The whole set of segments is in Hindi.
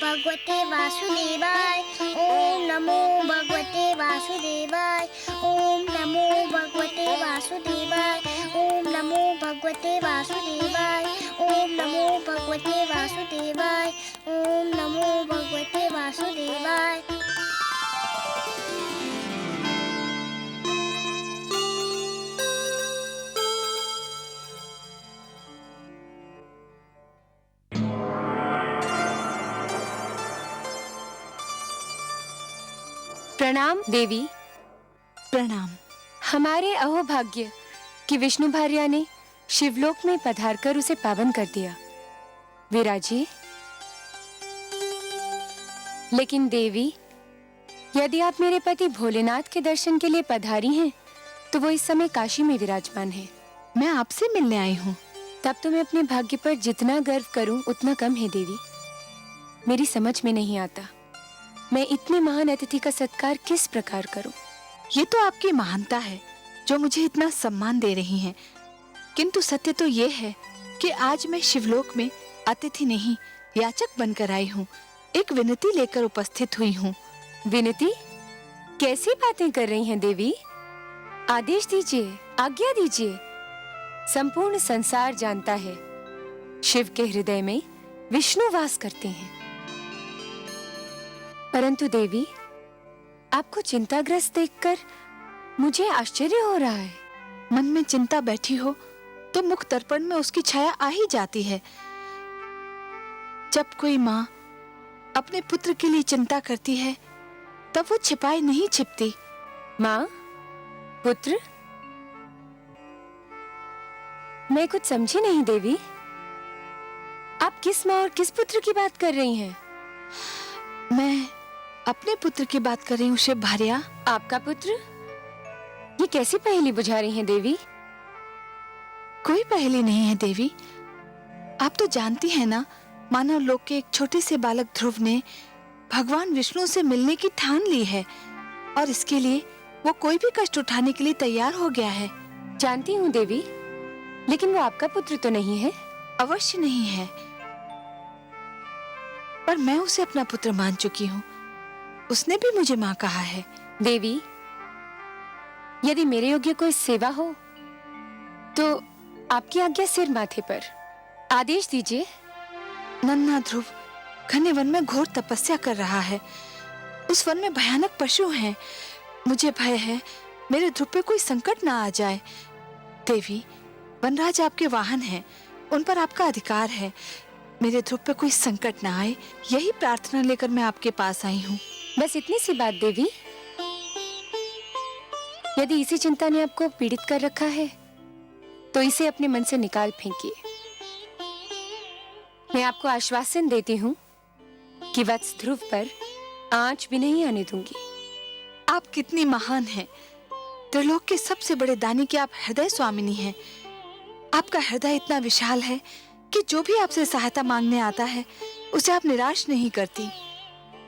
भगवते वासुदेवाय। ओम नमो भगवते वासुदेवाय। ओम नमो भगवते वासुदेवाय। ओम नमो भगवते वासुदेवाय। ओम नमो भगवते वासुदेवाय। ओम नमो भगवते वासुदेवाय। प्रणाम देवी। प्रणाम। हमारे अहोभाग्य कि विष्णु भार्या ने शिवलोक में पधारकर उसे पावन कर दिया। विराजिए। लेकिन देवी, यदि आप मेरे पति भोलेनाथ के दर्शन के लिए पधारी हैं, तो वो इस समय काशी में विराजमान है। मैं आपसे मिलने आई हूँ। तब तो मैं अपने भाग्य पर जितना गर्व करूं उतना कम है देवी। मेरी समझ में नहीं आता मैं इतने महान अतिथि का सत्कार किस प्रकार करूं। ये तो आपकी महानता है जो मुझे इतना सम्मान दे रही हैं। किंतु सत्य तो ये है कि आज मैं शिवलोक में अतिथि नहीं याचक बनकर आई हूँ। एक विनती लेकर उपस्थित हुई हूँ। विनती? कैसी बातें कर रही हैं देवी? आदेश दीजिए, आज्ञा दीजिए। संपूर्ण संसार जानता है शिव के हृदय में विष्णु वास करते हैं। परंतु देवी, आपको चिंताग्रस्त देखकर मुझे आश्चर्य हो रहा है। मन में चिंता बैठी हो तो मुख दर्पण में उसकी छाया आ ही जाती है। जब कोई माँ अपने पुत्र के लिए चिंता करती है तब वो छिपाई नहीं छिपती। माँ, पुत्र? मैं कुछ समझी नहीं देवी। आप किस माँ और किस पुत्र की बात कर रही हैं? मैं अपने पुत्र की बात कर रही हूँ शिव भार्या। आपका पुत्र? ये कैसी पहेली बुझा रही हैं देवी? कोई पहेली नहीं है देवी। आप तो जानती हैं ना, मानव लोक के एक छोटे से बालक ध्रुव ने भगवान विष्णु से मिलने की ठान ली है और इसके लिए वो कोई भी कष्ट उठाने के लिए तैयार हो गया है। जानती हूँ देवी, लेकिन वो आपका पुत्र तो नहीं है। अवश्य नहीं है, पर मैं उसे अपना पुत्र मान चुकी हूँ। उसने भी मुझे माँ कहा है। देवी, यदि मेरे योग्य कोई सेवा हो तो आपकी आज्ञा सिर माथे पर। आदेश दीजिए। नन्हा ध्रुव घने वन में घोर तपस्या कर रहा है। उस वन में भयानक पशु हैं। मुझे भय है मेरे ध्रुव पे कोई संकट ना आ जाए। देवी, वनराज आपके वाहन हैं, उन पर आपका अधिकार है। मेरे ध्रुव पे कोई संकट ना आए, यही प्रार्थना लेकर मैं आपके पास आई हूँ। बस इतनी सी बात देवी। यदि इसी चिंता ने आपको पीड़ित कर रखा है तो इसे अपने मन से निकाल फेंकिए। मैं आपको आश्वासन देती हूँ कि वत्स ध्रुव पर आंच भी नहीं आने दूंगी। आप कितनी महान हैं। त्रिलोक के सबसे बड़े दानी की आप हृदय स्वामिनी हैं। आपका हृदय इतना विशाल है कि जो भी आपसे सहायता मांगने आता है उसे आप निराश नहीं करती।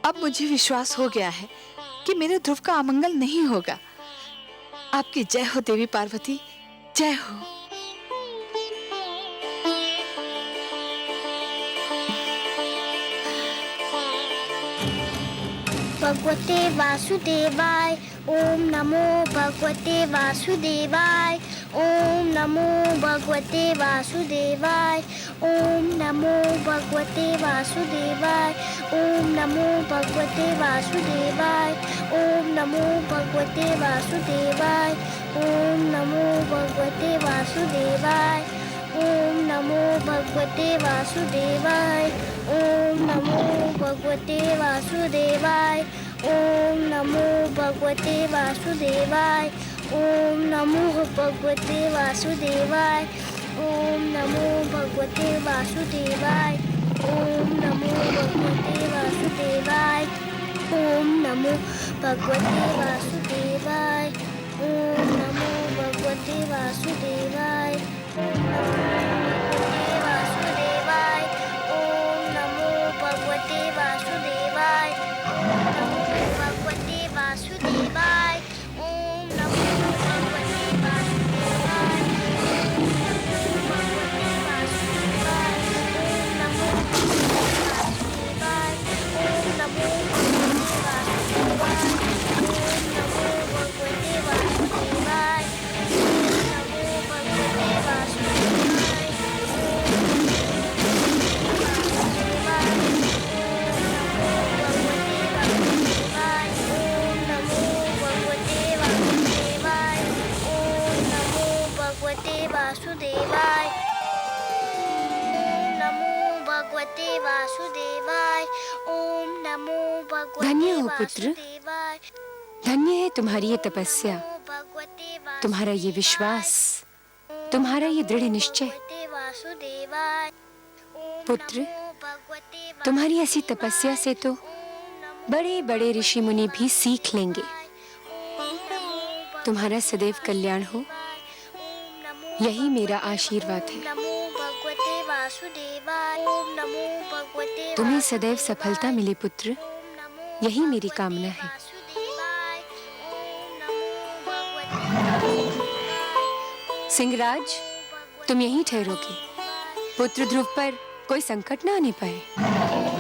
अब मुझे विश्वास हो गया है कि मेरे ध्रुव का अमंगल नहीं होगा। आपकी जय हो देवी पार्वती, जय हो। भगवते वासुदेवाय। ओम नमो भगवते वासुदेवाय। ओम नमो भगवते वासुदेवाय। ओम नमो भगवते वासुदेवाय। ओम नमो भगवते वासुदेवाय। ओम नमो भगवते वासुदेवाय। ओम नमो भगवते वासुदेवाय। ओम नमो भगवते वासुदेवाय। ओम नमो भगवते वासुदेवाय। ओम नमो भगवते वासुदेवाय। ओम नमो भगवते वासुदेवाय। ओम नमो भगवते वासुदेवाय। ओम नमो भगवते वासुदेवाय। ओम नमो भगवते वासुदेवाय। ओम नमो भगवते वासुदेवाय। ओम नमो भगवते वासुदेवाय। ओम नमो भगवते वासुदेवाय। ओम नमो भगवते वासुदेवाय। ओम नमो भगवते वासुदेवाय। ओम नमो भगवते वासुदेवाय। भगवते धन्य हो पुत्र, वासुदेवाय। धन्य है तुम्हारी ये तपस्या, भगवते तुम्हारा ये विश्वास, तुम्हारा ये दृढ़ निश्चय। भगवते वासुदेवाय। पुत्र, तुम्हारी ऐसी तपस्या से तो बड़े बड़े ऋषि मुनि भी सीख लेंगे। तुम्हारा सदैव कल्याण हो, यही मेरा आशीर्वाद है। नमो भगवते वासुदेवाय। ओम नमो भगवते तुम्हें सदैव सफलता मिले पुत्र, नमो यही मेरी कामना है। वासुदेवाय। ओम नमो भगवते सिंहराज, तुम यहीं ठहरोगे, पुत्र ध्रुव पर कोई संकट न आने पाए।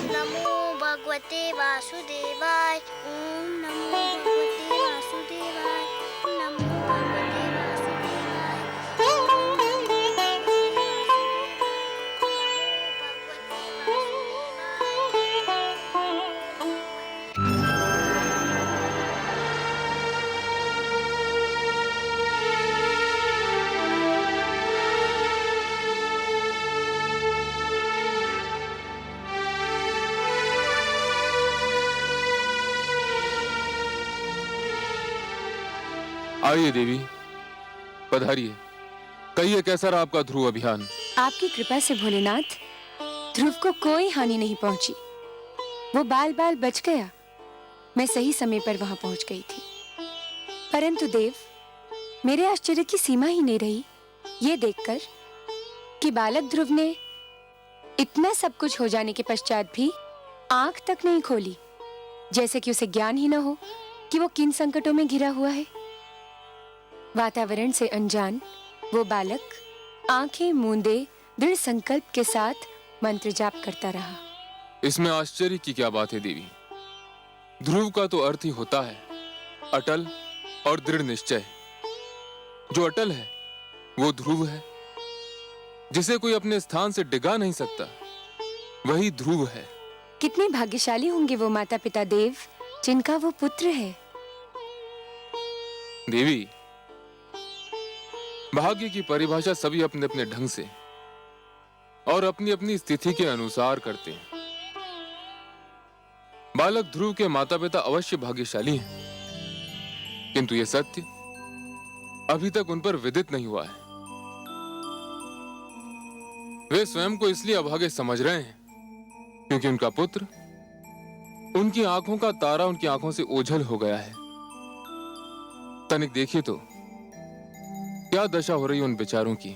नमो भगवते वासुदेवाय। ओम नमो भगवते वासुदेवाय। नमो भगवते वासुदेवाय। आइए देवी, पधारिए। कहिए कैसा रहा आपका ध्रुव अभियान? आपकी कृपा से भोलेनाथ, ध्रुव को कोई हानि नहीं पहुंची। वो बाल बाल बच गया। मैं सही समय पर वहां पहुंच गई थी। परंतु देव, मेरे आश्चर्य की सीमा ही नहीं रही ये देखकर कि बालक ध्रुव ने इतना सब कुछ हो जाने के पश्चात भी आंख तक नहीं खोली, जैसे कि उसे ज्ञान ही न हो कि वो किन संकटों में घिरा हुआ है। वातावरण से अनजान वो बालक आंखें मूंदे दृढ़ संकल्प के साथ मंत्र जाप करता रहा। इसमें आश्चर्य की क्या बात है देवी? ध्रुव का तो अर्थ ही होता है अटल और दृढ़ निश्चय। जो अटल है वो ध्रुव है, जिसे कोई अपने स्थान से डिगा नहीं सकता, वही ध्रुव है। कितने भाग्यशाली होंगे वो माता पिता देव जिनका वो पुत्र है। देवी, भाग्य की परिभाषा सभी अपने अपने ढंग से और अपनी अपनी स्थिति के अनुसार करते हैं। बालक ध्रुव के माता पिता अवश्य भाग्यशाली हैं, किंतु यह सत्य अभी तक उन पर विदित नहीं हुआ है। वे स्वयं को इसलिए अभागे समझ रहे हैं क्योंकि उनका पुत्र, उनकी आंखों का तारा उनकी आंखों से ओझल हो गया है। तनिक देखिए तो क्या दशा हो रही है उन बेचारों की।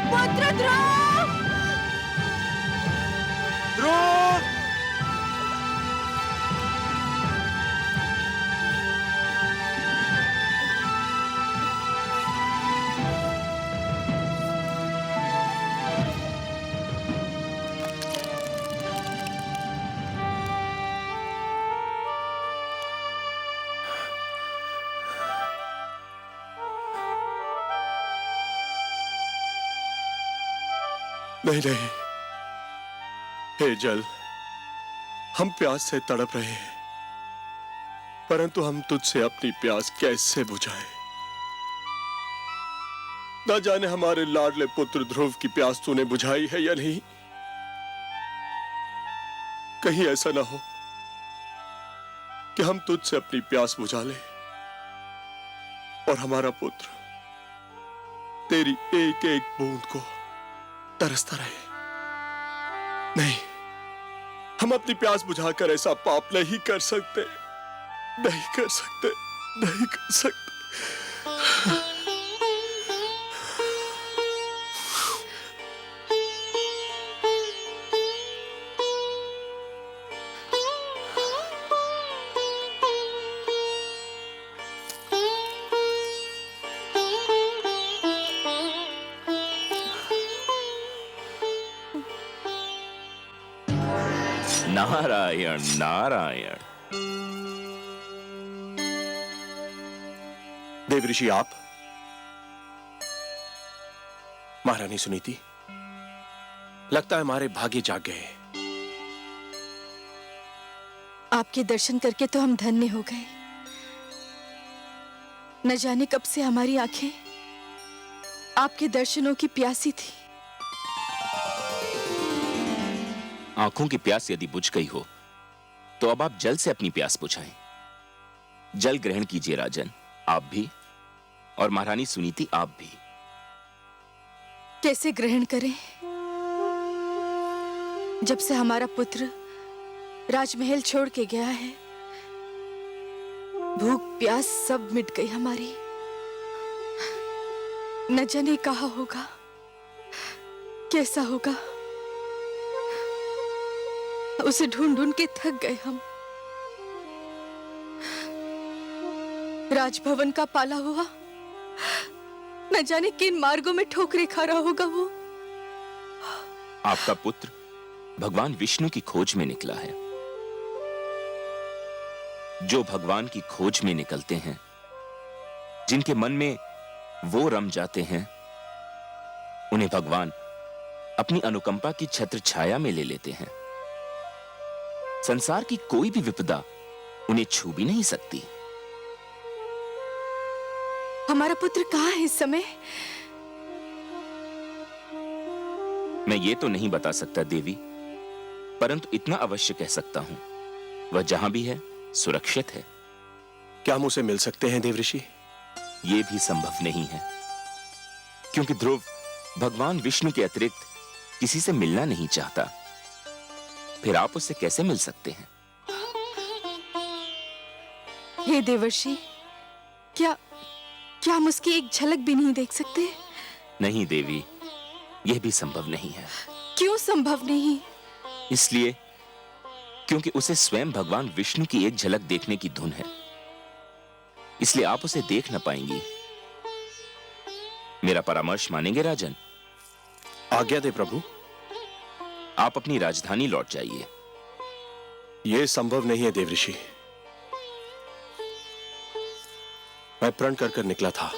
पुत्र ध्रुव! नहीं नहीं, हे जल, हम प्यास से तड़प रहे हैं, परंतु हम तुझसे अपनी प्यास कैसे बुझाएं? न जाने हमारे लाडले पुत्र ध्रुव की प्यास तूने बुझाई है या नहीं। कहीं ऐसा ना हो कि हम तुझसे अपनी प्यास बुझा लें और हमारा पुत्र तेरी एक एक बूंद को तरसता रहे। नहीं, हम अपनी प्यास बुझाकर ऐसा पाप नहीं कर सकते। नहीं कर सकते, नहीं कर सकते। नारायण नारायण। देवऋषि आप, महारानी सुनीति, लगता है हमारे भाग्य जाग गए। आपके दर्शन करके तो हम धन्य हो गए। न जाने कब से हमारी आंखें आपके दर्शनों की प्यासी थी। आंखों की प्यास यदि बुझ गई हो तो अब आप जल से अपनी प्यास बुझाएं। जल ग्रहण कीजिए राजन, आप भी, और महारानी सुनीति आप भी। कैसे ग्रहण करें? जब से हमारा पुत्र राजमहल छोड़ के गया है, भूख प्यास सब मिट गई हमारी। न जाने कहाँ होगा, कैसा होगा, उसे ढूंढ ढूंढ के थक गए हम। राजभवन का पाला हुआ न जाने किन मार्गों में ठोकरे खा रहा होगा वो। आपका पुत्र भगवान विष्णु की खोज में निकला है। जो भगवान की खोज में निकलते हैं, जिनके मन में वो रम जाते हैं, उन्हें भगवान अपनी अनुकंपा की छत्र छाया में ले लेते हैं। संसार की कोई भी विपदा उन्हें छू भी नहीं सकती। हमारा पुत्र कहाँ है इस समय? मैं ये तो नहीं बता सकता देवी, परंतु इतना अवश्य कह सकता हूं, वह जहां भी है सुरक्षित है। क्या हम उसे मिल सकते हैं देवऋषि? यह भी संभव नहीं है, क्योंकि ध्रुव भगवान विष्णु के अतिरिक्त किसी से मिलना नहीं चाहता। फिर आप उससे कैसे मिल सकते हैं? हे देवर्षि, क्या हम उसकी एक झलक भी नहीं देख सकते? नहीं देवी, यह भी संभव नहीं है। क्यों संभव नहीं? इसलिए क्योंकि उसे स्वयं भगवान विष्णु की एक झलक देखने की धुन है, इसलिए आप उसे देख न पाएंगी। मेरा परामर्श मानेंगे राजन? आज्ञा दे प्रभु। आप अपनी राजधानी लौट जाइए। यह संभव नहीं है देवऋषि। मैं प्रण कर कर निकला था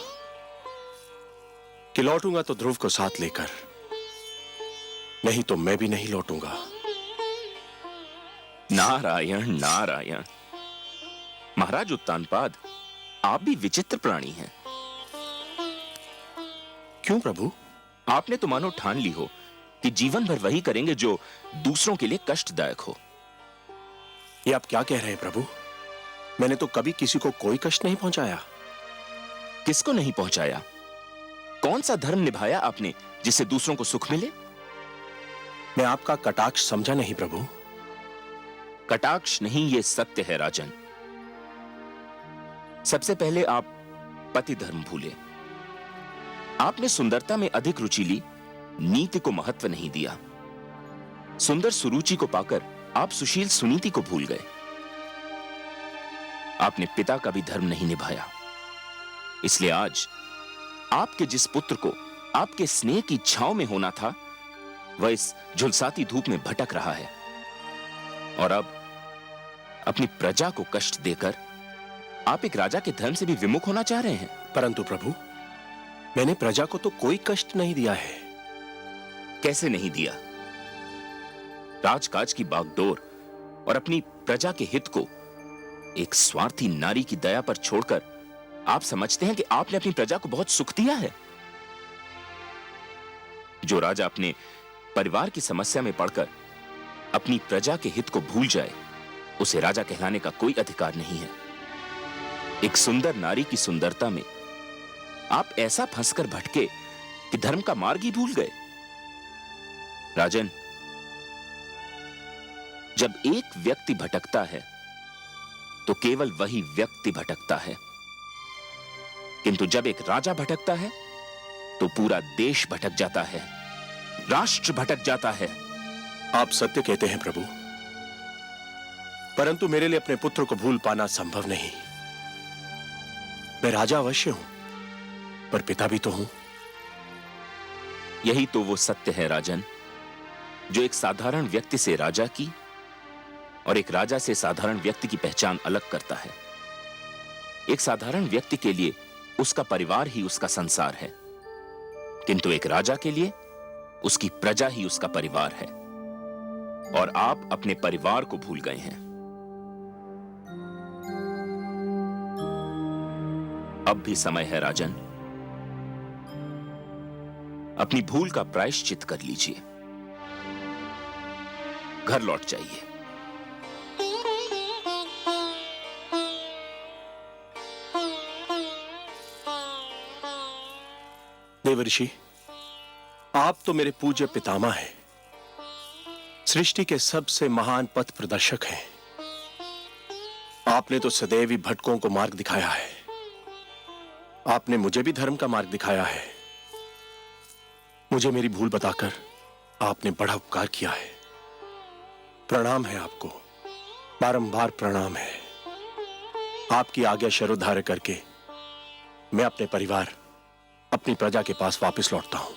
कि लौटूंगा तो ध्रुव को साथ लेकर, नहीं तो मैं भी नहीं लौटूंगा। नारायण नारायण। महाराज उत्तानपाद, आप भी विचित्र प्राणी हैं। क्यों प्रभु? आपने तो मानो ठान ली हो कि जीवन भर वही करेंगे जो दूसरों के लिए कष्टदायक हो। ये आप क्या कह रहे हैं प्रभु? मैंने तो कभी किसी को कोई कष्ट नहीं पहुंचाया। किसको नहीं पहुंचाया? कौन सा धर्म निभाया आपने जिससे दूसरों को सुख मिले? मैं आपका कटाक्ष समझा नहीं प्रभु। कटाक्ष नहीं, ये सत्य है राजन। सबसे पहले आप पति धर्म भूले। आपने सुंदरता में अधिक रुचि ली, नीति को महत्व नहीं दिया। सुंदर सुरुचि को पाकर आप सुशील सुनीति को भूल गए। आपने पिता का भी धर्म नहीं निभाया। इसलिए आज आपके जिस पुत्र को आपके स्नेह की छांव में होना था, वह इस झुलसाती धूप में भटक रहा है। और अब अपनी प्रजा को कष्ट देकर आप एक राजा के धर्म से भी विमुख होना चाह रहे हैं। परंतु प्रभु, मैंने प्रजा को तो कोई कष्ट नहीं दिया है। कैसे नहीं दिया? राजकाज की बागडोर और अपनी प्रजा के हित को एक स्वार्थी नारी की दया पर छोड़कर आप समझते हैं कि आपने अपनी प्रजा को बहुत सुख दिया है। जो राजा अपने परिवार की समस्या में पड़कर अपनी प्रजा के हित को भूल जाए, उसे राजा कहलाने का कोई अधिकार नहीं है। एक सुंदर नारी की सुंदरता में आप ऐसा फंसकर भटके कि धर्म का मार्ग ही भूल गए। राजन, जब एक व्यक्ति भटकता है तो केवल वही व्यक्ति भटकता है, किंतु जब एक राजा भटकता है तो पूरा देश भटक जाता है, राष्ट्र भटक जाता है। आप सत्य कहते हैं प्रभु, परंतु मेरे लिए अपने पुत्र को भूल पाना संभव नहीं। मैं राजा अवश्य हूं, पर पिता भी तो हूं। यही तो वो सत्य है राजन, जो एक साधारण व्यक्ति से राजा की और एक राजा से साधारण व्यक्ति की पहचान अलग करता है। एक साधारण व्यक्ति के लिए उसका परिवार ही उसका संसार है, किंतु एक राजा के लिए उसकी प्रजा ही उसका परिवार है। और आप अपने परिवार को भूल गए हैं। अब भी समय है राजन, अपनी भूल का प्रायश्चित कर लीजिए, घर लौट जाइए। देवर्षि, आप तो मेरे पूज्य पितामह हैं, सृष्टि के सबसे महान पथ प्रदर्शक हैं। आपने तो सदैव ही भटकों को मार्ग दिखाया है। आपने मुझे भी धर्म का मार्ग दिखाया है। मुझे मेरी भूल बताकर आपने बड़ा उपकार किया है। प्रणाम है आपको, बारंबार प्रणाम है। आपकी आज्ञा शरोधार्य करके मैं अपने परिवार, अपनी प्रजा के पास वापस लौटता हूं।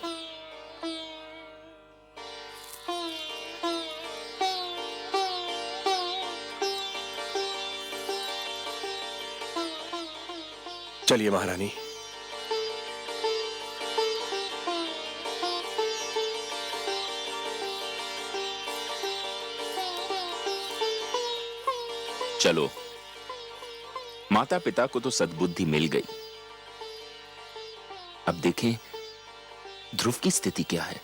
चलिए महारानी। चलो, माता पिता को तो सद्बुद्धि मिल गई। अब देखें ध्रुव की स्थिति क्या है।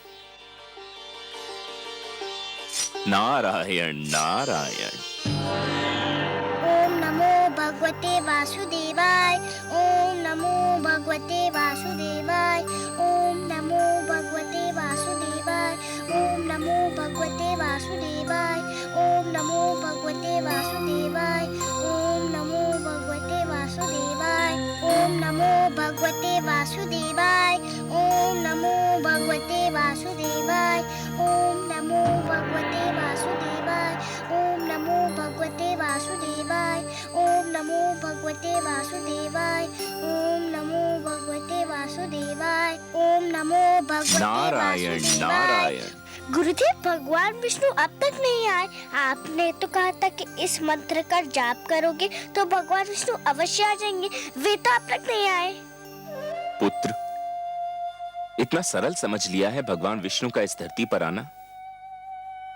नारायण नारायण। ओम नमो भगवते वासुदेवाय। ओम नमो भगवते वासुदेवाय। ओम नमो भगवते वासुदेवाय। ओम नमो भगवते वासुदेवाय। ओम नमो भगवते वासुदेवाय। ओम नमो भगवते वासुदेवाय। ओम नमो भगवते वासुदेवाय। ओम नमो भगवते वासुदेवाय। ओम नमो भगवते वासुदेवाय। ओम नमो भगवते वासुदेवाय। ओम नमो भगवते वासुदेवाय। ओम नमो भगवते वासुदेवाय। ओम नमो भगवते नारायण नारायण। गुरुदेव, भगवान विष्णु अब तक नहीं आए। आपने तो कहा था कि इस मंत्र का जाप करोगे तो भगवान विष्णु अवश्य आ जाएंगे। वे तो अब तक नहीं आए। पुत्र, इतना सरल समझ लिया है भगवान विष्णु का इस धरती पर आना।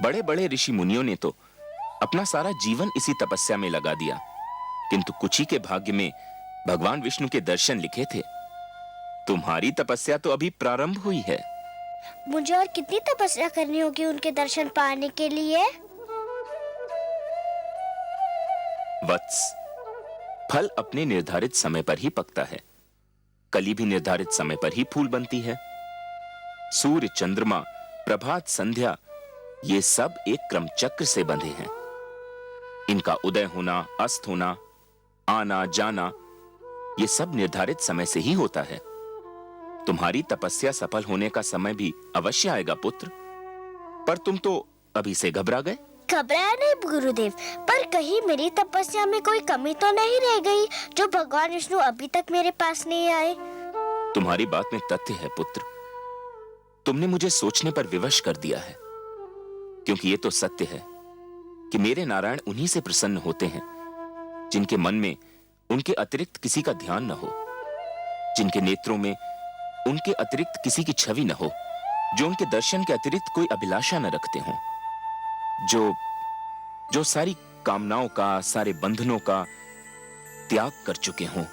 बड़े बड़े ऋषि मुनियों ने तो अपना सारा जीवन इसी तपस्या में लगा दिया, किंतु कुछ ही के भाग्य में भगवान विष्णु के दर्शन लिखे थे। तुम्हारी तपस्या तो अभी प्रारंभ हुई है। मुझे और कितनी तपस्या करनी होगी उनके दर्शन पाने के लिए? वत्स, फल अपने निर्धारित समय पर ही पकता है। कली भी निर्धारित समय पर ही फूल बनती है। सूर्य, चंद्रमा, प्रभात, संध्या, ये सब एक क्रम चक्र से बंधे हैं। इनका उदय होना, अस्त होना, आना जाना, ये सब निर्धारित समय से ही होता है। तुम्हारी तपस्या सफल होने का समय भी अवश्य आएगा पुत्र, पर तुम तो अभी से घबरा गए। घबराया नहीं गुरुदेव, पर कहीं मेरी तपस्या में कोई कमी तो नहीं रह गई जो भगवान विष्णु अभी तक मेरे पास नहीं आए? तुम्हारी बात में तथ्य है पुत्र। तुमने मुझे सोचने पर विवश कर दिया है, क्योंकि ये तो सत्य है कि मेरे नारायण उन्हीं से प्रसन्न होते हैं जिनके मन में उनके अतिरिक्त किसी का ध्यान न हो, जिनके नेत्रों में उनके अतिरिक्त किसी की छवि न हो, जो उनके दर्शन के अतिरिक्त कोई अभिलाषा न रखते हों, जो सारी कामनाओं का, सारे बंधनों का त्याग कर चुके हों,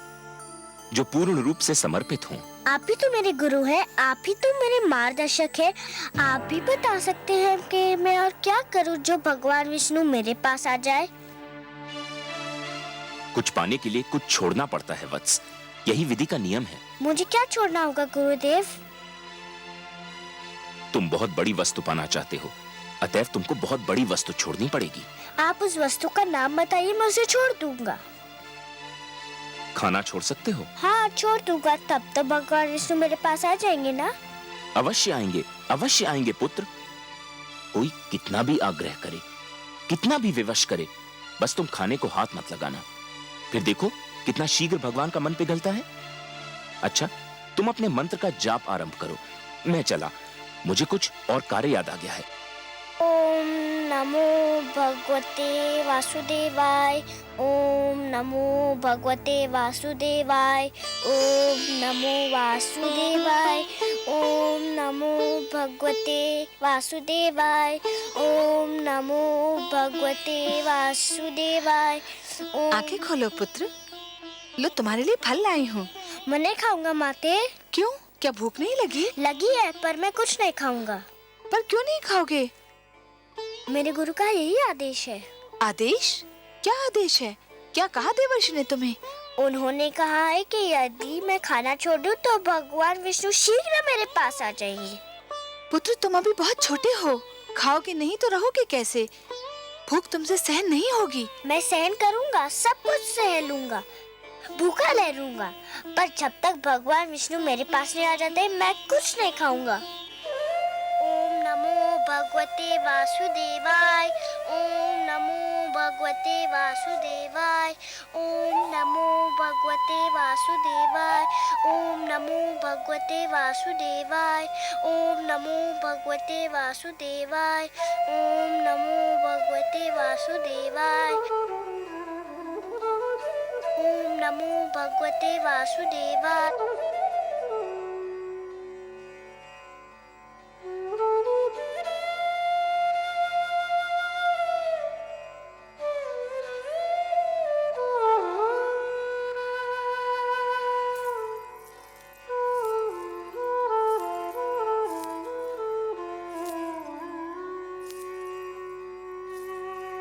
जो पूर्ण रूप से समर्पित हों। आप ही तो मेरे गुरु हैं, आप ही तो मेरे मार्गदर्शक हैं। आप भी बता सकते हैं कि मैं और क्या करूं जो भगवान विष्णु मेरे पास आ जाए। कुछ पाने के लिए कुछ छोड़ना पड़ता है वत्स, यही विधि का नियम है। मुझे क्या छोड़ना होगा गुरुदेव? तुम बहुत बड़ी वस्तु पाना चाहते हो, अतएव तुमको बहुत बड़ी वस्तु छोड़नी पड़ेगी। आप उस वस्तु का नाम बताइए, मैं उसे छोड़ दूंगा। खाना छोड़ सकते हो? हाँ, छोड़ दूंगा। तब तो भगवान विष्णु मेरे पास आ जाएंगे ना? अवश्य आएंगे, अवश्य आएंगे पुत्र। कोई कितना भी आग्रह करे, कितना भी विवश करे, बस तुम खाने को हाथ मत लगाना। फिर देखो कितना शीघ्र भगवान का मन पिघलता है। अच्छा, तुम अपने मंत्र का जाप आरंभ करो, मैं चला, मुझे कुछ और कार्य याद आ गया है। ओम नमो भगवते वासुदेवाय। ओम नमो भगवते वासुदेवाय। ओम नमो वासुदेवाय। ओम नमो भगवते वासुदेवाय। ओम नमो भगवते वासुदेवाय। आंखें खोलो पुत्र, लो तुम्हारे लिए फल लाई हूँ। मैं नहीं खाऊंगा माते। क्यों, क्या भूख नहीं लगी? लगी है, पर मैं कुछ नहीं खाऊंगा। पर क्यों नहीं खाओगे? मेरे गुरु का यही आदेश है। आदेश? क्या आदेश है? क्या कहा देवर्षि ने तुम्हें? उन्होंने कहा है कि यदि मैं खाना छोड़ दूं तो भगवान विष्णु शीघ्र मेरे पास आ जाएंगे। पुत्र, तुम अभी बहुत छोटे हो, खाओगे नहीं तो रहोगे कैसे? भूख तुमसे सहन नहीं होगी। मैं सहन करूंगा, सब कुछ सहन लूंगा, भूखा रह लूंगा, पर जब तक भगवान विष्णु मेरे पास नहीं आ जाते मैं कुछ नहीं खाऊंगा। ओम नमो भगवते वासुदेवाय। ओम नमो भगवते वासुदेवाय। ओम नमो भगवते वासुदेवाय। ओम नमो भगवते वासुदेवाय। ओम नमो भगवते वासुदेवाय। ओम नमो भगवते वासुदेवाय। ओम नमो भगवते वासुदेवाय।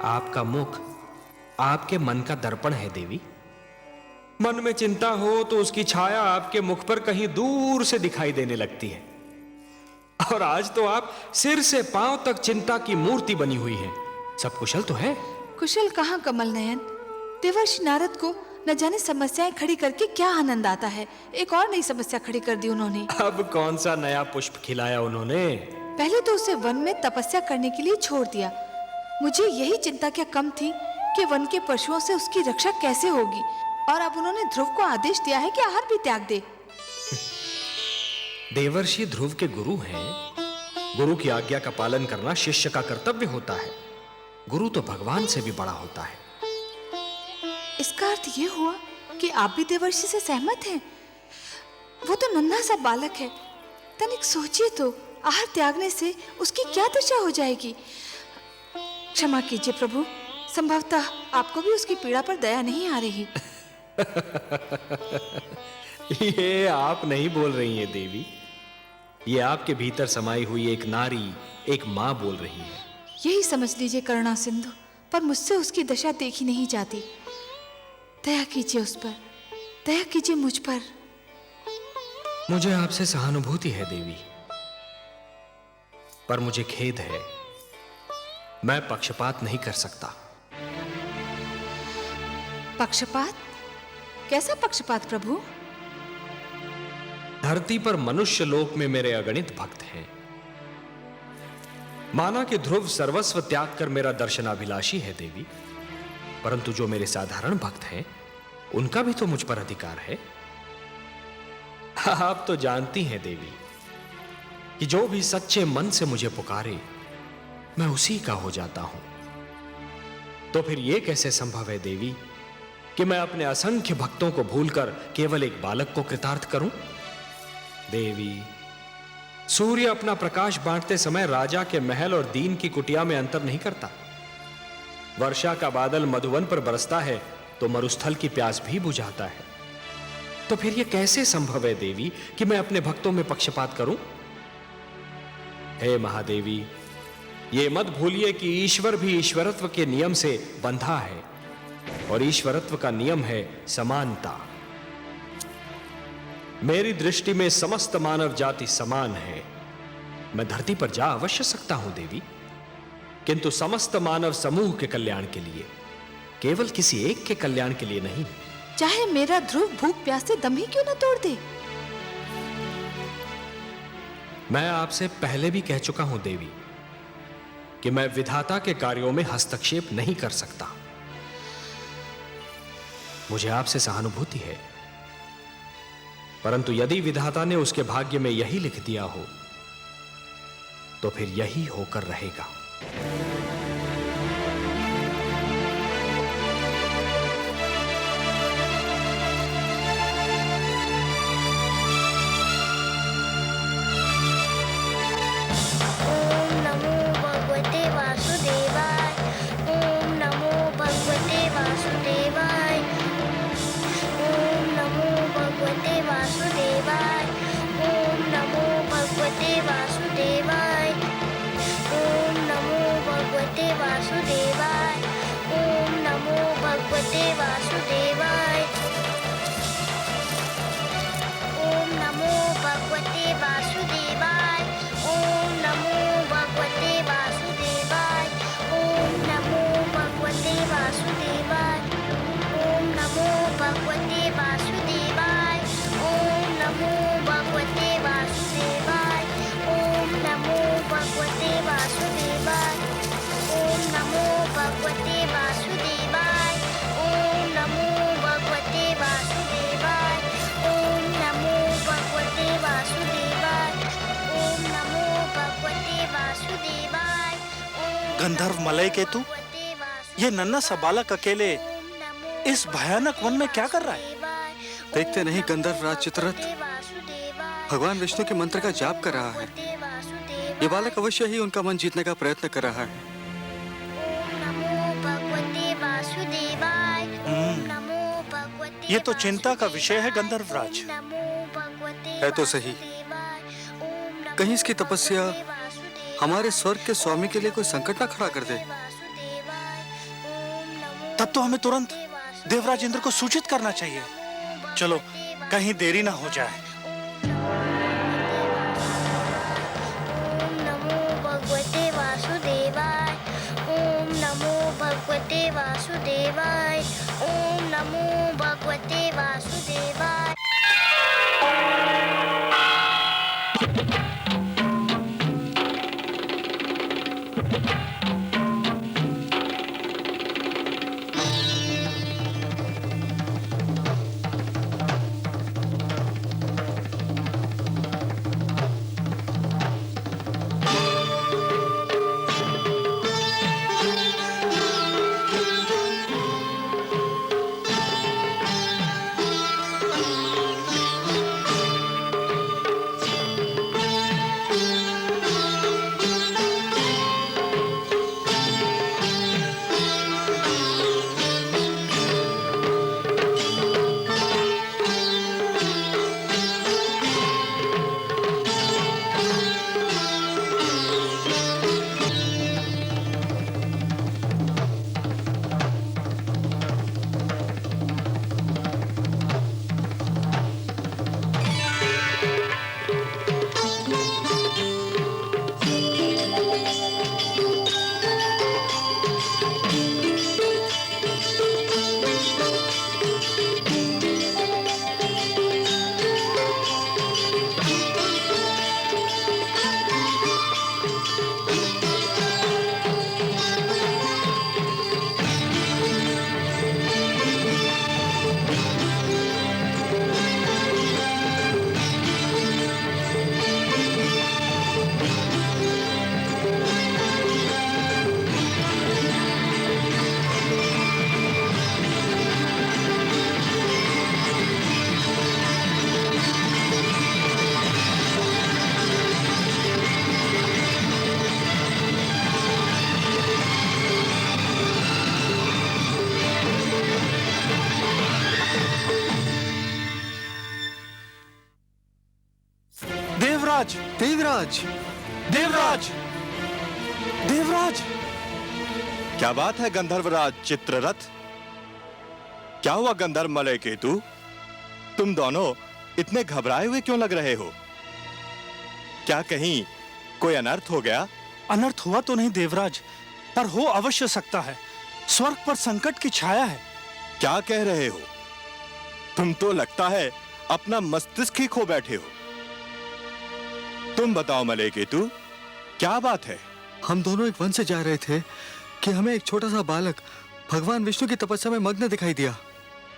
आपका मुख आपके मन का दर्पण है देवी। मन में चिंता हो तो उसकी छाया आपके मुख पर कहीं दूर से दिखाई देने लगती है। और आज तो आप सिर से पांव तक चिंता की मूर्ति बनी हुई हैं। सब कुशल तो है? कुशल कहाँ कमल नयन, देवर्षि नारद को न जाने समस्याएं खड़ी करके क्या आनंद आता है। एक और नई समस्या खड़ी कर दी उन्होंने। अब कौन सा नया पुष्प खिलाया उन्होंने? पहले तो उसे वन में तपस्या करने के लिए छोड़ दिया। मुझे यही चिंता क्या कम थी कि वन के पशुओं से उसकी रक्षा कैसे होगी। और अब उन्होंने ध्रुव को आदेश दिया है कि आहार भी त्याग दे। देवर्षि ध्रुव के गुरु हैं। गुरु की आज्ञा का पालन करना शिष्य का कर्तव्य होता है। गुरु तो भगवान से भी बड़ा होता है। इसका अर्थ ये हुआ कि आप भी देवर्षि से सहमत हैं? वो तो नन्हा सा बालक है, तनिक सोचिए तो, आहार त्यागने से उसकी क्या दशा हो जाएगी। क्षमा कीजिए प्रभु, संभवतः आपको भी उसकी पीड़ा पर दया नहीं आ रही। ये आप नहीं बोल रही हैं देवी, ये आपके भीतर समाई हुई एक नारी, एक मां बोल रही है। यही समझ लीजिए करुणा सिंधु, पर मुझसे उसकी दशा देखी नहीं जाती। दया कीजिए उस पर, दया कीजिए मुझ पर। मुझे आपसे सहानुभूति है देवी, पर मुझे खेद है, मैं पक्षपात नहीं कर सकता। पक्षपात? कैसा पक्षपात प्रभु? धरती पर मनुष्य लोक में मेरे अगणित भक्त हैं। माना कि ध्रुव सर्वस्व त्याग कर मेरा दर्शनाभिलाषी है देवी, परंतु जो मेरे साधारण भक्त हैं उनका भी तो मुझ पर अधिकार है। आप तो जानती हैं देवी कि जो भी सच्चे मन से मुझे पुकारे मैं उसी का हो जाता हूं। तो फिर यह कैसे संभव है देवी कि मैं अपने असंख्य भक्तों को भूलकर केवल एक बालक को कृतार्थ करूं? देवी, सूर्य अपना प्रकाश बांटते समय राजा के महल और दीन की कुटिया में अंतर नहीं करता। वर्षा का बादल मधुवन पर बरसता है तो मरुस्थल की प्यास भी बुझाता है। तो फिर यह कैसे संभव है देवी कि मैं अपने भक्तों में पक्षपात करूं? हे महादेवी, ये मत भूलिए कि ईश्वर भी ईश्वरत्व के नियम से बंधा है, और ईश्वरत्व का नियम है समानता। मेरी दृष्टि में समस्त मानव जाति समान है। मैं धरती पर जा अवश्य सकता हूं देवी, किंतु समस्त मानव समूह के कल्याण के लिए, केवल किसी एक के कल्याण के लिए नहीं। चाहे मेरा ध्रुव भूख प्यास से दम ही क्यों न तोड़ दे। मैं आपसे पहले भी कह चुका हूं देवी कि मैं विधाता के कार्यों में हस्तक्षेप नहीं कर सकता। मुझे आपसे सहानुभूति है, परंतु यदि विधाता ने उसके भाग्य में यही लिख दिया हो तो फिर यही होकर रहेगा। ओम नमो भगवते वासुदेवाय। ओम नमो भगवते वासुदेवाय। ओम नमो भगवते वासुदेवाय। ओम नमो भगवते वासुदेवाय। ओम नमो भगवते वासुदेवाय। ओम नमो भगवते वासुदेवाय। ओम नमो भगवते वासुदेवाय। ओम नमो भगवते वासुदेवाय। ओम नमो भगवते वासुदेवाय। ओम नमो भगवते वासुदेवाय। ओम नमो भगवते वासुदेवाय। ओम नमो भगवते वासुदेवाय। ओम नमो भगवते वासुदेवाय। ओम नमो भगवते वासुदेवाय। ओम नमो भगवते वासुदेवाय। ओम नमो भगवते वासुदेवाय। गंधर्व मलय केतु, ये नन्हा सा बालक अकेले इस भयानक वन में क्या कर रहा है? देखते नहीं गंधर्व राज चित्ररथ भगवान विष्णु के मंत्र का जाप कर रहा है। ये बालक अवश्य ही उनका मन जीतने का प्रयत्न कर रहा है। ये तो चिंता का विषय है गंधर्वराज। है तो सही, कहीं इसकी तपस्या हमारे स्वर्ग के स्वामी के लिए कोई संकट ना खड़ा कर दे। तब तो हमें तुरंत देवराज इंद्र को सूचित करना चाहिए। चलो, कहीं देरी ना हो जाए। ओम नमो भगवते वासुदेवाय। ओम नमो भगवते वासुदेवाय। ओम नमो भगवते वासुदेवाय। देवराज, देवराज, देवराज, देवराज! क्या बात है गंधर्वराज चित्ररथ? क्या हुआ गंधर्व मलय केतु? तुम दोनों इतने घबराए हुए क्यों लग रहे हो? क्या कहीं कोई अनर्थ हो गया? अनर्थ हुआ तो नहीं देवराज, पर हो अवश्य सकता है। स्वर्ग पर संकट की छाया है। क्या कह रहे हो? तुम तो लगता है अपना मस्तिष्क ही खो बैठे हो। तुम बताओ मलयकेतु, क्या बात है? हम दोनों एक वन से जा रहे थे कि हमें एक छोटा सा बालक भगवान विष्णु की तपस्या में मग्न दिखाई दिया।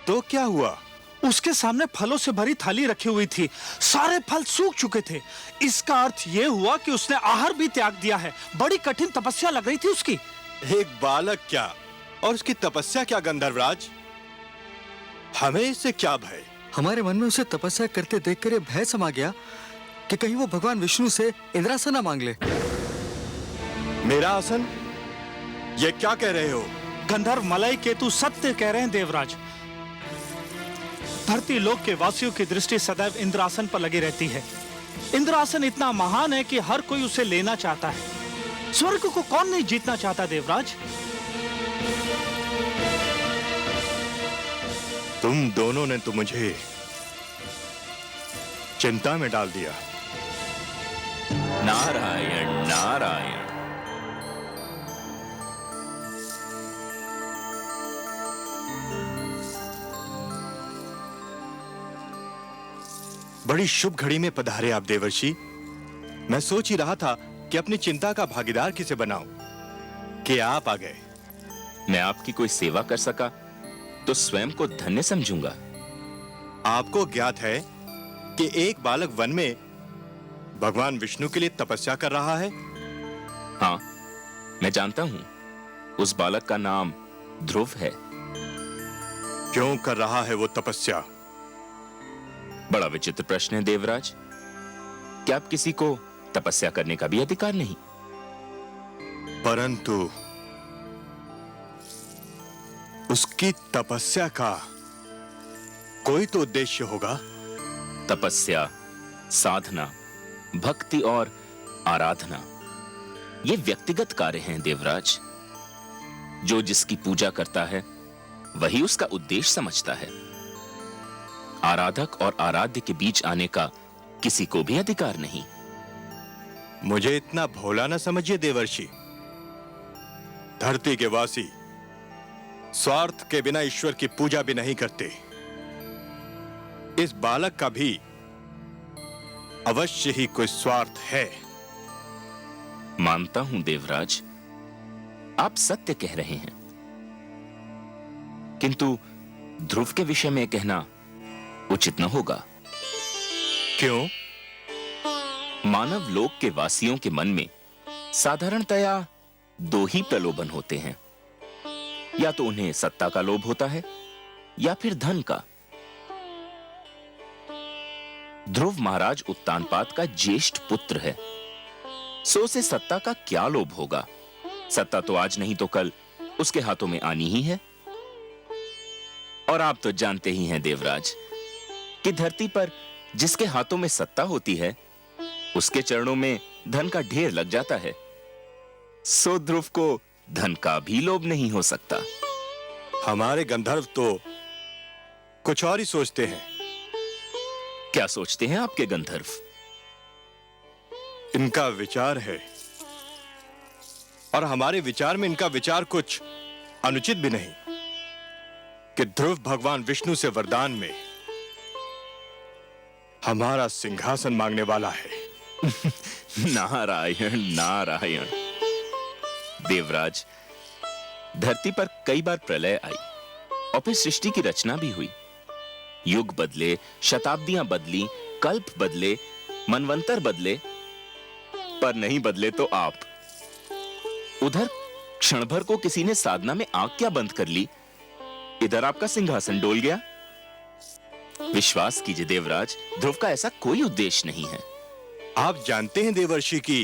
तो क्या हुआ? उसके सामने फलों से भरी थाली रखी हुई थी। सारे फल सूख चुके थे। इसका अर्थ यह हुआ कि उसने आहार भी त्याग दिया है। बड़ी कठिन तपस्या लग रही थी उसकी। एक बालक क्या और उसकी तपस्या क्या गंधर्वराज? हमें इससे क्या भय? हमारे मन में उसे तपस्या करते देखकर ये भय समा गया कि कहीं वो भगवान विष्णु से इंद्रासन ना मांग ले। मेरा आसन? ये क्या कह रहे हो? गंधर्व मलयकेतु सत्य कह रहे हैं देवराज। धरती लोक के वासियों की दृष्टि सदैव इंद्रासन पर लगी रहती है। इंद्रासन इतना महान है कि हर कोई उसे लेना चाहता है। स्वर्ग को कौन नहीं जीतना चाहता देवराज? तुम दोनों ने तो मुझे चिंता में डाल दिया। नारायण नारायण। बड़ी शुभ घड़ी में पधारे आप देवर्षि। मैं सोच ही रहा था कि अपनी चिंता का भागीदार किसे बनाऊं कि आप आ गए। मैं आपकी कोई सेवा कर सका तो स्वयं को धन्य समझूंगा। आपको ज्ञात है कि एक बालक वन में भगवान विष्णु के लिए तपस्या कर रहा है। हाँ, मैं जानता हूं। उस बालक का नाम ध्रुव है। क्यों कर रहा है वो तपस्या? बड़ा विचित्र प्रश्न है देवराज। क्या आप किसी को तपस्या करने का भी अधिकार नहीं? परंतु उसकी तपस्या का कोई तो उद्देश्य होगा। तपस्या, साधना, भक्ति और आराधना ये व्यक्तिगत कार्य हैं देवराज। जो जिसकी पूजा करता है वही उसका उद्देश्य समझता है। आराधक और आराध्य के बीच आने का किसी को भी अधिकार नहीं। मुझे इतना भोला न समझिए देवर्षि। धरती के वासी स्वार्थ के बिना ईश्वर की पूजा भी नहीं करते। इस बालक का भी अवश्य ही कोई स्वार्थ है। मानता हूं देवराज, आप सत्य कह रहे हैं, किंतु ध्रुव के विषय में कहना उचित न होगा। क्यों? मानव लोक के वासियों के मन में साधारणतया दो ही प्रलोभन होते हैं। या तो उन्हें सत्ता का लोभ होता है या फिर धन का। ध्रुव महाराज उत्तानपाद का ज्येष्ठ पुत्र है, सो उसे सत्ता का क्या लोभ होगा? सत्ता तो आज नहीं तो कल उसके हाथों में आनी ही है। और आप तो जानते ही हैं देवराज कि धरती पर जिसके हाथों में सत्ता होती है उसके चरणों में धन का ढेर लग जाता है। सो ध्रुव को धन का भी लोभ नहीं हो सकता। हमारे गंधर्व तो कुछ और ही सोचते हैं। क्या सोचते हैं आपके गंधर्व? इनका विचार है और हमारे विचार में इनका विचार कुछ अनुचित भी नहीं कि ध्रुव भगवान विष्णु से वरदान में हमारा सिंहासन मांगने वाला है। नारायण नारायण। देवराज, धरती पर कई बार प्रलय आई और फिर सृष्टि की रचना भी हुई। युग बदले, शताब्दियां बदली, कल्प बदले, मनवंतर बदले, पर नहीं बदले तो आप। उधर क्षण भर को किसी ने साधना में आंख क्या बंद कर ली, इधर आपका सिंहासन डोल गया। विश्वास कीजिए देवराज, ध्रुव का ऐसा कोई उद्देश्य नहीं है। आप जानते हैं देवर्षि की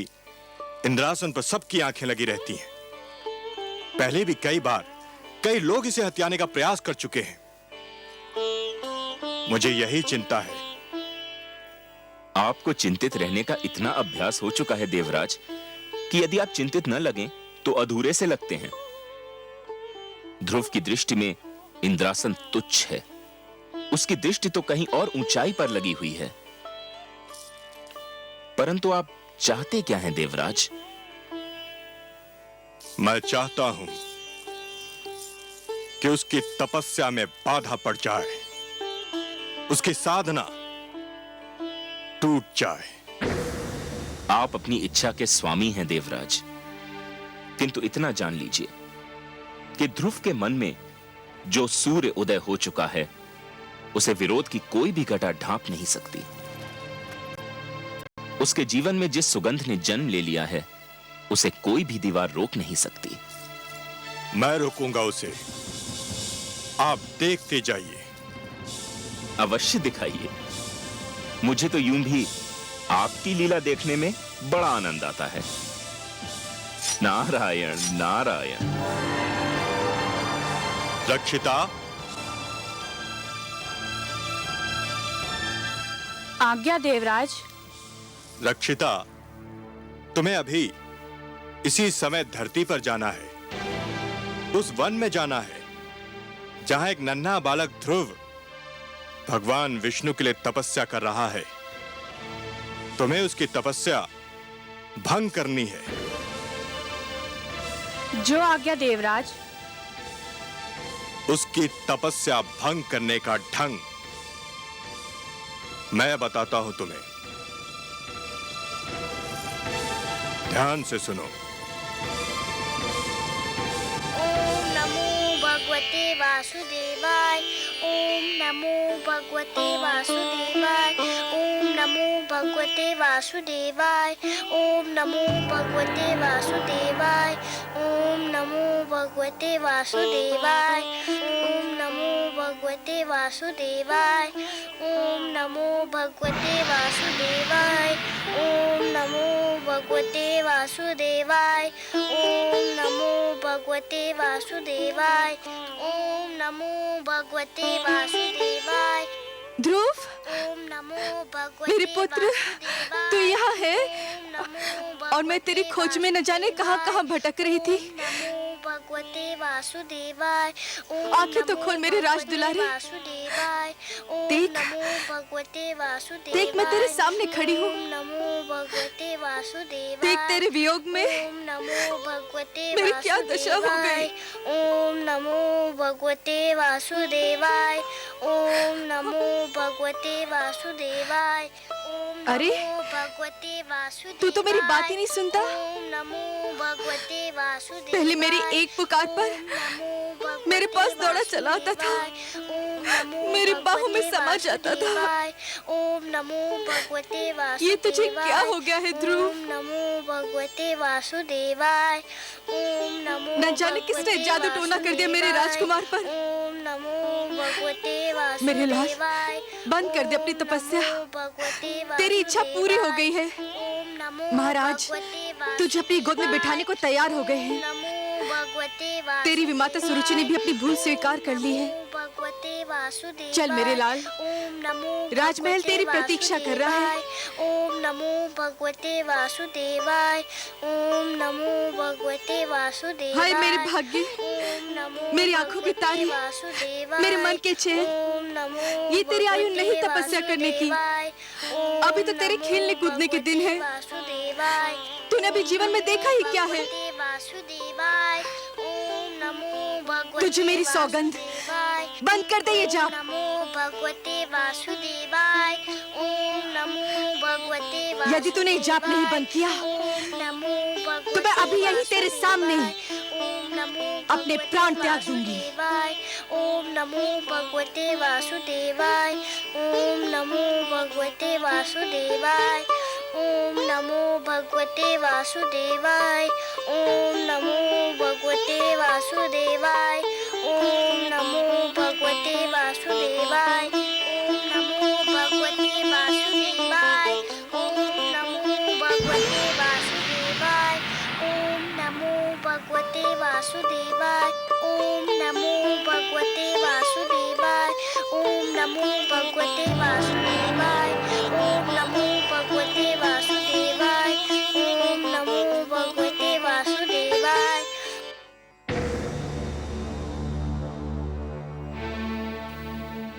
इंद्रासन पर सबकी आंखें लगी रहती हैं। पहले भी कई बार कई लोग इसे हथियाने का प्रयास कर चुके हैं। मुझे यही चिंता है। आपको चिंतित रहने का इतना अभ्यास हो चुका है देवराज कि यदि आप चिंतित न लगें तो अधूरे से लगते हैं। ध्रुव की दृष्टि में इंद्रासन तुच्छ है। उसकी दृष्टि तो कहीं और ऊंचाई पर लगी हुई है। परंतु आप चाहते क्या हैं देवराज? मैं चाहता हूं कि उसकी तपस्या में बाधा पड़ जाए, उसकी साधना टूट जाए। आप अपनी इच्छा के स्वामी हैं देवराज, किंतु इतना जान लीजिए कि ध्रुव के मन में जो सूर्य उदय हो चुका है, उसे विरोध की कोई भी घटा ढांप नहीं सकती। उसके जीवन में जिस सुगंध ने जन्म ले लिया है, उसे कोई भी दीवार रोक नहीं सकती। मैं रोकूंगा उसे, आप देखते जाइए। अवश्य दिखाइए। मुझे तो यूं भी आपकी लीला देखने में बड़ा आनंद आता है। नारायण नारायण। रक्षिता, आज्ञा देवराज। रक्षिता, तुम्हें अभी इसी समय धरती पर जाना है, उस वन में जाना है जहां एक नन्हा बालक ध्रुव भगवान विष्णु के लिए तपस्या कर रहा है। तुम्हें उसकी तपस्या भंग करनी है। जो आज्ञा देवराज। उसकी तपस्या भंग करने का ढंग मैं बताता हूं तुम्हें, ध्यान से सुनो। ओम नमो भगवते वासुदेवाय। ओम नमो भगवते वासुदेवाय। ओम नमो भगवते वासुदेवाय। ओम नमो भगवते वासुदेवाय। ओम नमो भगवते वासुदेवाय। ओम नमो भगवते वासुदेवाय। ओम नमो भगवते वासुदेवाय। ओम नमो भगवते वासुदेवाय। ओम नमो भगवते वासुदेवाय। ओम नमो भगवते वासुदेवाय। ध्रुव, ओम नमो भगवते मेरे पुत्र, वासुदेवाय। तू यहाँ है ओम नमो और मैं तेरी खोज में न जाने कहाँ भटक रही थी। ओम नमो भगवते वासुदेवाय। ओम आंखें तो नमो खोल मेरे राज भगवते दुलारे। वासुदेवाय। ओम देख, नमो भगवते वासुदेवाय। देख मैं तेरे सामने खड़ी हूँ। ओम नमो भगवते वासुदेवाय। देख तेरे वियोग में ओम नमो भगवते मेरी क्या दशा हो वासुदेवाय। गई। ओम नमो भगवते वासुदेवाय। ओम नमो भगवते वासुदेवाय। ओम अरे, नमो भगवते वासुदेवाय। तू तो मेरी बात ही नहीं सुनता। ओम नमो भगवते वासुदेवाय। पहले मेरी एक पुकार पर ओम नमो भगवते मेरे पास दौड़ा चला आता था, वासुदेवाय। ओम नमो मेरी बाहों में भगवते समा जाता था। वासुदेवाय। ओम नमो भगवते वासुदेवाय। ये तुझे क्या हो गया है ध्रुव? ओम नमो भगवते वासुदेवाय। ओम नमो न जाने किसने भगवते जादू टोना कर दिया मेरे वासुदेवाय। राजकुमार पर। ओम नमो भगवते वासुदेवाय। मेरे लाल, बंद कर दे अपनी ओम तपस्या। नमो भगवते तेरी इच्छा पूरी हो गई है। ओम नमो महाराज, भगवते तुझे अपनी गोद में बिठाने को तैयार हो गए ओम हैं। नमो भगवते तेरी विमाता सुरुचि ने भी अपनी भूल स्वीकार कर ली है। भगवते वासुदेवाय। चल मेरे लाल, ओम नमो राजमहल भगवते तेरी प्रतीक्षा कर रहा है। वासुदेवाय। ओम नमो भगवते वासुदेवाय। ओम नमो भगवते वासुदेवाय। हाय मेरे भाग्य, ओम नमो मेरी आंखों की भगवते तारी, वासुदेवाय। मेरे मन के चैन। ओम नमो ये तेरी आयु भगवते नहीं तपस्या करने की। वासुदेवाय। ओम अभी तो तेरे नमो खेलने कूदने के दिन हैं। भगवते वासुदेवाय। तूने अभी जीवन में देखा ही क्या है। भगवते वासुदेवाय। ओम नमो भगवते तुझे मेरी सौगंध, वासुदेवाय। बंद कर दे ये जाप। ओम नमो भगवते वासुदेवाय। ओम नमो भगवते वासुदेवाय। यदि तूने ये जाप नहीं बंद किया, ओम नमो भगवते तो मैं अभी यहीं तेरे सामने ओम नमो अपने भगवते प्राण त्याग दूंगी। वासुदेवाय। ओम नमो भगवते वासुदेवाय। ओम नमो भगवते वासुदेवाय। ओम नमो भगवते वासुदेवाय। ओम नमो भगवते वासुदेवाय। ओम नमो भगवते वासुदेवाय। ओम नमो भगवते वासुदेवाय। ओम नमो भगवते वासुदेवाय। ओम नमो भगवते वासुदेवाय। ओम नमो भगवते वासुदेवाय। ओम नमो भगवते वासुदेवाय। ओम नमो भगवते वासुदेवाय। ओम नमो भगवते वासुदेवाय।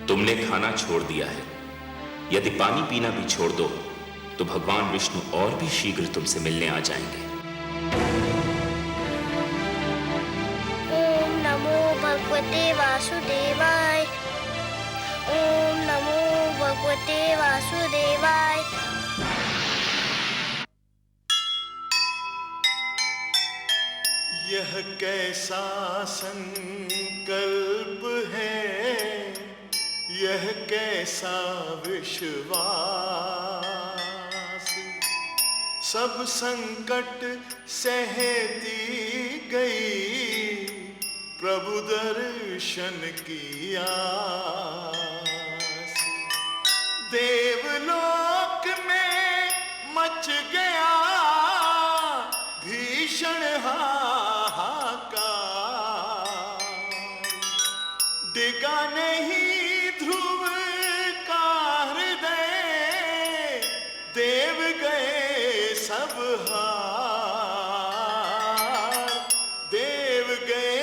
तुमने खाना छोड़ दिया है। यदि पानी पीना भी छोड़ दो तो भगवान विष्णु और भी शीघ्र तुमसे मिलने आ जाएंगे। वासुदेवाय। ओम नमो भगवते वासुदेवाय। यह कैसा संकल्प है, यह कैसा विश्वास। सब संकट सहती गई, प्रभु दर्शन की आस। देवलोक में मच गया भीषण हाहाकार। डिगा नहीं ध्रुव का हृदय, देव गए सब हार, देव गए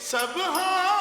सब हार।